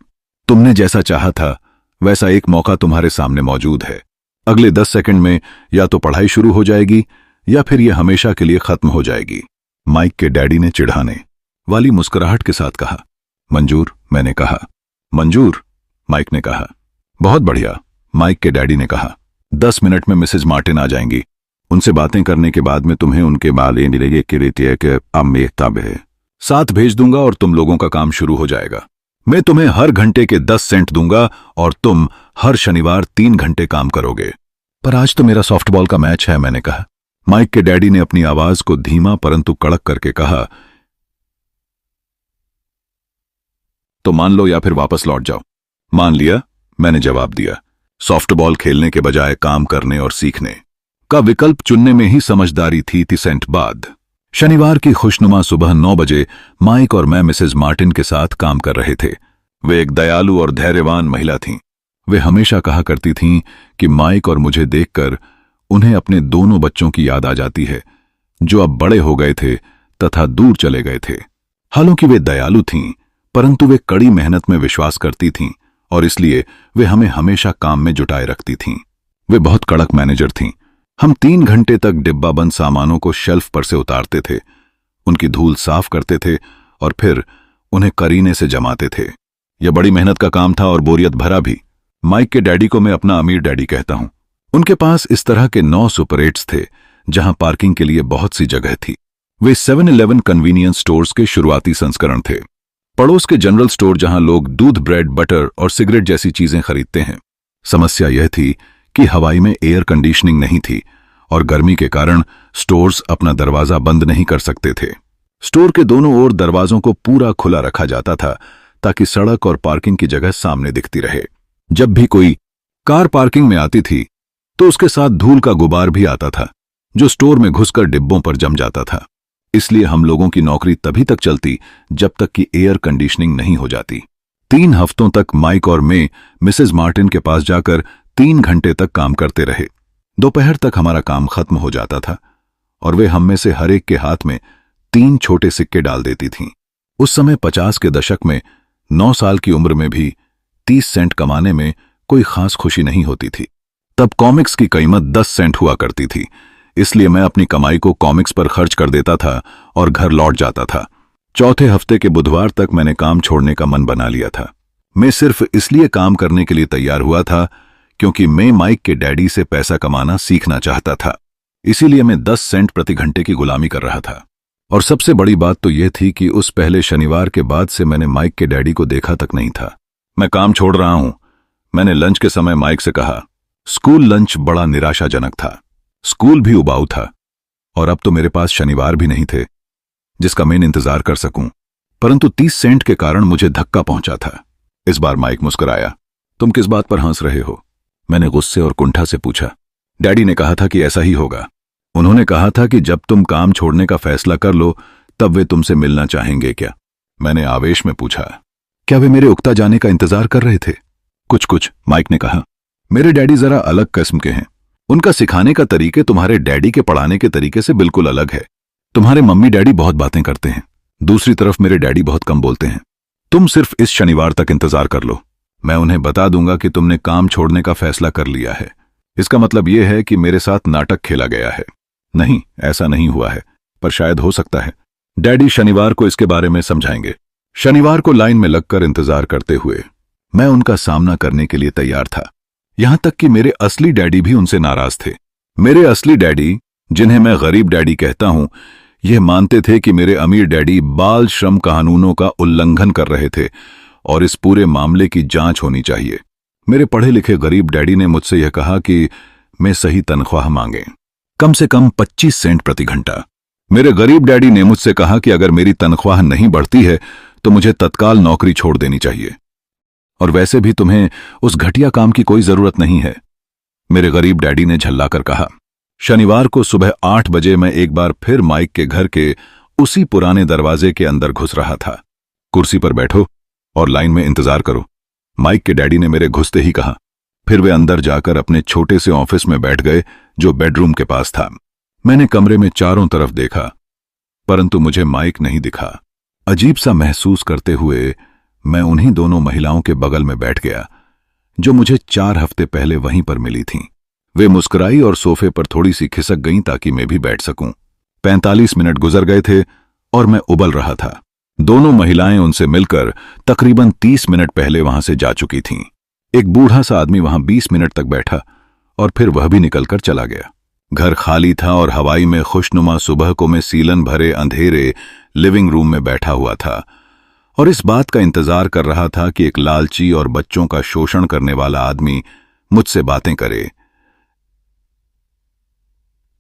तुमने जैसा चाहा था वैसा एक मौका तुम्हारे सामने मौजूद है। अगले 10 सेकंड में या तो पढ़ाई शुरू हो जाएगी या फिर यह हमेशा के लिए खत्म हो जाएगी। माइक के डैडी ने चिढ़ाने वाली मुस्कुराहट के साथ कहा। मंजूर, मैंने कहा। मंजूर, माइक ने कहा। बहुत बढ़िया, माइक के डैडी ने कहा। 10 मिनट में मिसेज मार्टिन आ जाएंगी। उनसे बातें करने के बाद में तुम्हें उनके बाले निरेगे के रीतिया के है साथ भेज दूंगा और तुम लोगों का काम शुरू हो जाएगा। मैं तुम्हें हर घंटे के 10 सेंट दूंगा और तुम हर शनिवार 3 घंटे काम करोगे। पर आज तो मेरा सॉफ्टबॉल का मैच है, मैंने कहा। माइक के डैडी ने अपनी आवाज को धीमा परंतु कड़क करके कहा, तो मान लो या फिर वापस लौट जाओ। मान लिया, मैंने जवाब दिया। सॉफ्टबॉल खेलने के बजाय काम करने और सीखने का विकल्प चुनने में ही समझदारी थी। 30 सेंट बाद शनिवार की खुशनुमा सुबह 9 बजे माइक और मैं मिसेज मार्टिन के साथ काम कर रहे थे। वे एक दयालु और धैर्यवान महिला थीं। वे हमेशा कहा करती थीं कि माइक और मुझे देखकर उन्हें अपने दोनों बच्चों की याद आ जाती है जो अब बड़े हो गए थे तथा दूर चले गए थे। हालांकि वे दयालु थीं, परंतु वे कड़ी मेहनत में विश्वास करती थीं और इसलिए वे हमें हमेशा काम में जुटाए रखती थीं। वे बहुत कड़क मैनेजर थीं। हम 3 घंटे तक डिब्बाबंद सामानों को शेल्फ पर से उतारते थे, उनकी धूल साफ करते थे और फिर उन्हें करीने से जमाते थे। यह बड़ी मेहनत का काम था और बोरियत भरा भी। माइक के डैडी को मैं अपना अमीर डैडी कहता हूं। उनके पास इस तरह के 9 सुपर 8s थे जहां पार्किंग के लिए बहुत सी जगह थी। वे 7-Eleven कन्वीनियंस स्टोर्स के शुरुआती संस्करण थे, पड़ोस के जनरल स्टोर जहां लोग दूध, ब्रेड, बटर और सिगरेट जैसी चीजें खरीदते हैं। समस्या यह थी कि हवाई में एयर कंडीशनिंग नहीं थी और गर्मी के कारण स्टोर्स अपना दरवाजा बंद नहीं कर सकते थे। स्टोर के दोनों ओर दरवाजों को पूरा खुला रखा जाता था ताकि सड़क और पार्किंग की जगह सामने दिखती रहे। जब भी कोई कार पार्किंग में आती थी तो उसके साथ धूल का गुबार भी आता था जो स्टोर में घुसकर डिब्बों पर जम जाता था। इसलिए हम लोगों की नौकरी तभी तक चलती जब तक कि एयर कंडीशनिंग नहीं हो जाती। 3 हफ्तों तक माइक और मैं मिसेज मार्टिन के पास जाकर 3 घंटे तक काम करते रहे। दोपहर तक हमारा काम खत्म हो जाता था और वे हम में से हर एक के हाथ में 3 छोटे सिक्के डाल देती थीं। उस समय 50 के दशक में 9 साल की उम्र में भी 30 सेंट कमाने में कोई खास खुशी नहीं होती थी। तब कॉमिक्स की कीमत 10 सेंट हुआ करती थी, इसलिए मैं अपनी कमाई को कॉमिक्स पर खर्च कर देता था और घर लौट जाता था। चौथे हफ्ते के बुधवार तक मैंने काम छोड़ने का मन बना लिया था। मैं सिर्फ इसलिए काम करने के लिए तैयार हुआ था क्योंकि मैं माइक के डैडी से पैसा कमाना सीखना चाहता था। इसीलिए मैं 10 सेंट प्रति घंटे की गुलामी कर रहा था। और सबसे बड़ी बात तो यह थी कि उस पहले शनिवार के बाद से मैंने माइक के डैडी को देखा तक नहीं था। मैं काम छोड़ रहा हूं, मैंने लंच के समय माइक से कहा। स्कूल लंच बड़ा निराशाजनक था, स्कूल भी उबाऊ था और अब तो मेरे पास शनिवार भी नहीं थे जिसका मैं इंतजार कर सकूं। परंतु 30 सेंट के कारण मुझे धक्का पहुंचा था। इस बार माइक मुस्कुराया। तुम किस बात पर हंस रहे हो? मैंने गुस्से और कुंठा से पूछा। डैडी ने कहा था कि ऐसा ही होगा। उन्होंने कहा था कि जब तुम काम छोड़ने का फैसला कर लो तब वे तुमसे मिलना चाहेंगे क्या? मैंने आवेश में पूछा। क्या वे मेरे उकता जाने का इंतजार कर रहे थे? कुछ कुछ, माइक ने कहा। मेरे डैडी जरा अलग किस्म के हैं। उनका सिखाने का तरीके तुम्हारे डैडी के पढ़ाने के तरीके से बिल्कुल अलग है। तुम्हारे मम्मी डैडी बहुत बातें करते हैं, दूसरी तरफ मेरे डैडी बहुत कम बोलते हैं। तुम सिर्फ इस शनिवार तक इंतजार कर लो, मैं उन्हें बता दूंगा कि तुमने काम छोड़ने का फैसला कर लिया है। इसका मतलब यह है कि मेरे साथ नाटक खेला गया है। नहीं, ऐसा नहीं हुआ है, पर शायद हो सकता है। डैडी शनिवार को इसके बारे में समझाएंगे। शनिवार को लाइन में लगकर इंतजार करते हुए मैं उनका सामना करने के लिए तैयार था। यहां तक कि मेरे असली डैडी भी उनसे नाराज थे। मेरे असली डैडी, जिन्हें मैं गरीब डैडी कहता हूं, यह मानते थे कि मेरे अमीर डैडी बाल श्रम कानूनों का उल्लंघन कर रहे थे और इस पूरे मामले की जांच होनी चाहिए। मेरे पढ़े लिखे गरीब डैडी ने मुझसे यह कहा कि मैं सही तनख्वाह मांगे, कम से कम 25 सेंट प्रति घंटा। मेरे गरीब डैडी ने मुझसे कहा कि अगर मेरी तनख्वाह नहीं बढ़ती है तो मुझे तत्काल नौकरी छोड़ देनी चाहिए, और वैसे भी तुम्हें उस घटिया काम की कोई जरूरत नहीं है। मेरे गरीब डैडी ने झल्लाकर कहा। शनिवार को सुबह 8 बजे मैं एक बार फिर माइक के घर के उसी पुराने दरवाजे के अंदर घुस रहा था। कुर्सी पर बैठो और लाइन में इंतजार करो, माइक के डैडी ने मेरे घुसते ही कहा। फिर वे अंदर जाकर अपने छोटे से ऑफिस में बैठ गए जो बेडरूम के पास था। मैंने कमरे में चारों तरफ देखा, परंतु मुझे माइक नहीं दिखा। अजीब सा महसूस करते हुए मैं उन्हीं दोनों महिलाओं के बगल में बैठ गया जो मुझे 4 हफ्ते पहले वहीं पर मिली थीं। वे मुस्कुराई और सोफे पर थोड़ी सी खिसक गईं ताकि मैं भी बैठ सकूं। 45 मिनट गुजर गए थे और मैं उबल रहा था। दोनों महिलाएं उनसे मिलकर तकरीबन 30 मिनट पहले वहां से जा चुकी थीं। एक बूढ़ा सा आदमी वहां 20 मिनट तक बैठा और फिर वह भी निकलकर चला गया। घर खाली था और हवाई में खुशनुमा सुबह को मैं सीलन भरे अंधेरे लिविंग रूम में बैठा हुआ था और इस बात का इंतजार कर रहा था कि एक लालची और बच्चों का शोषण करने वाला आदमी मुझसे बातें करे।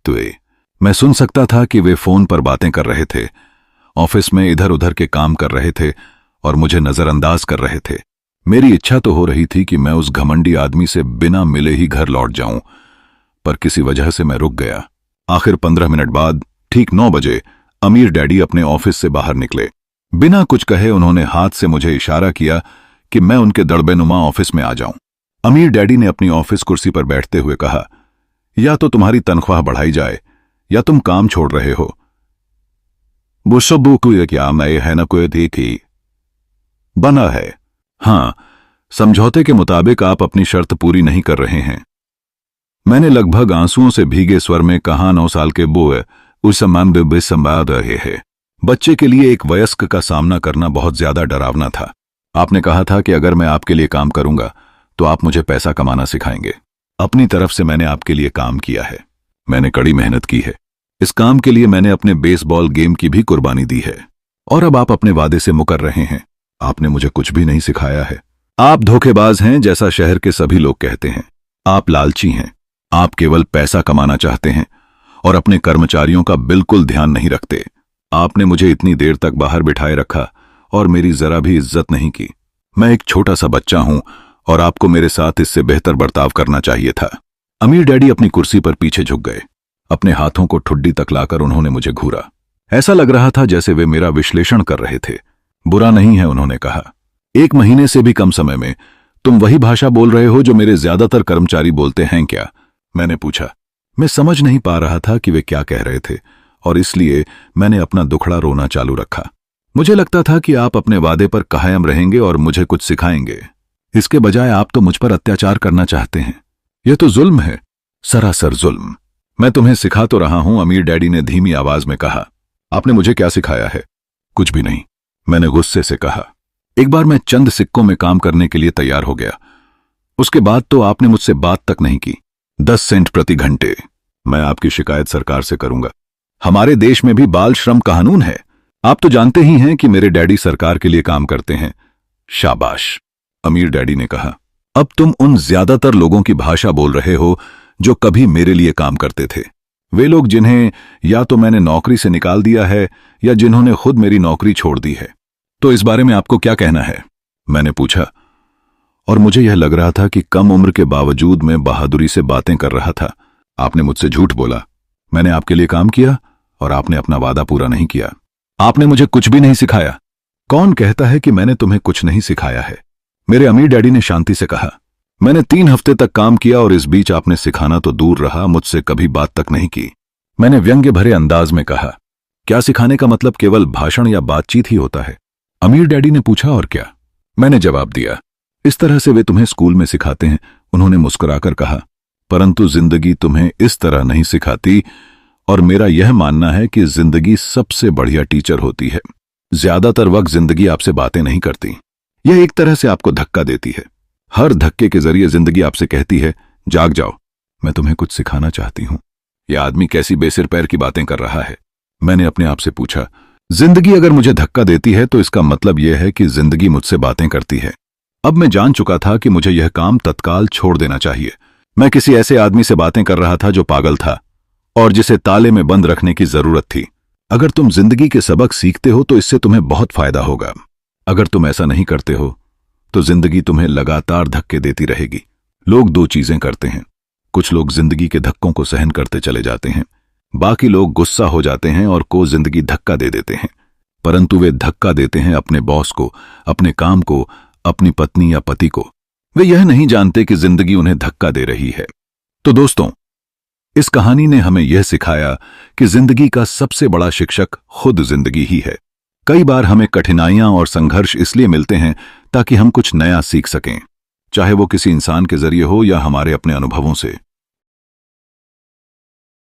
तो मैं सुन सकता था कि वे फोन पर बातें कर रहे थे, ऑफिस में इधर उधर के काम कर रहे थे और मुझे नजरअंदाज कर रहे थे। मेरी इच्छा तो हो रही थी कि मैं उस घमंडी आदमी से बिना मिले ही घर लौट जाऊं, पर किसी वजह से मैं रुक गया। आखिर 15 मिनट बाद ठीक 9 बजे अमीर डैडी अपने ऑफिस से बाहर निकले। बिना कुछ कहे उन्होंने हाथ से मुझे इशारा किया कि मैं उनके दड़बेनुमा ऑफिस में आ जाऊं। अमीर डैडी ने अपनी ऑफिस कुर्सी पर बैठते हुए कहा, या तो तुम्हारी तनख्वाह बढ़ाई जाए या तुम काम छोड़ रहे हो। वो सब क्या मैं है ना कोई देखी बना है। हां, समझौते के मुताबिक आप अपनी शर्त पूरी नहीं कर रहे हैं। मैंने लगभग आंसुओं से भीगे स्वर में कहा, 9 साल के बोए उस समान भी संभाल रहे हैं। बच्चे के लिए एक वयस्क का सामना करना बहुत ज्यादा डरावना था। आपने कहा था कि अगर मैं आपके लिए काम करूंगा तो आप मुझे पैसा कमाना सिखाएंगे। अपनी तरफ से मैंने आपके लिए काम किया है, मैंने कड़ी मेहनत की है। इस काम के लिए मैंने अपने बेसबॉल गेम की भी कुर्बानी दी है और अब आप अपने वादे से मुकर रहे हैं। आपने मुझे कुछ भी नहीं सिखाया है। आप धोखेबाज हैं जैसा शहर के सभी लोग कहते हैं। आप लालची हैं, आप केवल पैसा कमाना चाहते हैं और अपने कर्मचारियों का बिल्कुल ध्यान नहीं रखते। आपने मुझे इतनी देर तक बाहर बिठाए रखा और मेरी जरा भी इज्जत नहीं की। मैं एक छोटा सा बच्चा हूं और आपको मेरे साथ इससे बेहतर बर्ताव करना चाहिए था। अमीर डैडी अपनी कुर्सी पर पीछे झुक गए। अपने हाथों को ठुड्डी तक लाकर उन्होंने मुझे घूरा। ऐसा लग रहा था जैसे वे मेरा विश्लेषण कर रहे थे। बुरा नहीं है, उन्होंने कहा। 1 महीने से भी कम समय में तुम वही भाषा बोल रहे हो जो मेरे ज्यादातर कर्मचारी बोलते हैं क्या? मैंने पूछा। मैं समझ नहीं पा रहा था कि वे क्या कह रहे थे और इसलिए मैंने अपना दुखड़ा रोना चालू रखा। मुझे लगता था कि आप अपने वादे पर कायम रहेंगे और मुझे कुछ सिखाएंगे। इसके बजाय आप तो मुझ पर अत्याचार करना चाहते हैं। यह तो जुल्म है, सरासर जुल्म। मैं तुम्हें सिखा तो रहा हूं, अमीर डैडी ने धीमी आवाज में कहा। आपने मुझे क्या सिखाया है? कुछ भी नहीं, मैंने गुस्से से कहा। एक बार मैं चंद सिक्कों में काम करने के लिए तैयार हो गया। उसके बाद तो आपने मुझसे बात तक नहीं की। 10 सेंट प्रति घंटे। मैं आपकी शिकायत सरकार से करूंगा। हमारे देश में भी बाल श्रम कानून है। आप तो जानते ही हैं कि मेरे डैडी सरकार के लिए काम करते हैं। शाबाश, अमीर डैडी ने कहा। अब तुम उन ज्यादातर लोगों की भाषा बोल रहे हो जो कभी मेरे लिए काम करते थे। वे लोग जिन्हें या तो मैंने नौकरी से निकाल दिया है या जिन्होंने खुद मेरी नौकरी छोड़ दी है। तो इस बारे में आपको क्या कहना है? मैंने पूछा और मुझे यह लग रहा था कि कम उम्र के बावजूद मैं बहादुरी से बातें कर रहा था। आपने मुझसे झूठ बोला। मैंने आपके लिए काम किया और आपने अपना वादा पूरा नहीं किया। आपने मुझे कुछ भी नहीं सिखाया। कौन कहता है कि मैंने तुम्हें कुछ नहीं सिखाया है? मेरे अमीर डैडी ने शांति से कहा। मैंने 3 हफ्ते तक काम किया और इस बीच आपने सिखाना तो दूर रहा, मुझसे कभी बात तक नहीं की। मैंने व्यंग्य भरे अंदाज में कहा। क्या सिखाने का मतलब केवल भाषण या बातचीत ही होता है? अमीर डैडी ने पूछा। और क्या? मैंने जवाब दिया। इस तरह से वे तुम्हें स्कूल में सिखाते हैं। उन्होंने मुस्कुराकर कहा, परंतु जिंदगी तुम्हें इस तरह नहीं सिखाती और मेरा यह मानना है कि जिंदगी सबसे बढ़िया टीचर होती है। ज्यादातर वक्त जिंदगी आपसे बातें नहीं करती, यह एक तरह से आपको धक्का देती है। हर धक्के के जरिए जिंदगी आपसे कहती है, जाग जाओ, मैं तुम्हें कुछ सिखाना चाहती हूं। यह आदमी कैसी बेसिर पैर की बातें कर रहा है? मैंने अपने आप से पूछा। जिंदगी अगर मुझे धक्का देती है तो इसका मतलब यह है कि जिंदगी मुझसे बातें करती है। अब मैं जान चुका था कि मुझे यह काम तत्काल छोड़ देना चाहिए। मैं किसी ऐसे आदमी से बातें कर रहा था जो पागल था और जिसे ताले में बंद रखने की जरूरत थी। अगर तुम जिंदगी के सबक सीखते हो तो इससे तुम्हें बहुत फायदा होगा। अगर तुम ऐसा नहीं करते हो तो जिंदगी तुम्हें लगातार धक्के देती रहेगी। लोग 2 चीजें करते हैं। कुछ लोग जिंदगी के धक्कों को सहन करते चले जाते हैं, बाकी लोग गुस्सा हो जाते हैं और को जिंदगी धक्का दे देते हैं। परंतु वे धक्का देते हैं अपने बॉस को, अपने काम को, अपनी पत्नी या पति को। वे यह नहीं जानते कि जिंदगी उन्हें धक्का दे रही है। तो दोस्तों, इस कहानी ने हमें यह सिखाया कि जिंदगी का सबसे बड़ा शिक्षक खुद जिंदगी ही है। कई बार हमें कठिनाइयां और संघर्ष इसलिए मिलते हैं ताकि हम कुछ नया सीख सकें, चाहे वो किसी इंसान के जरिए हो या हमारे अपने अनुभवों से।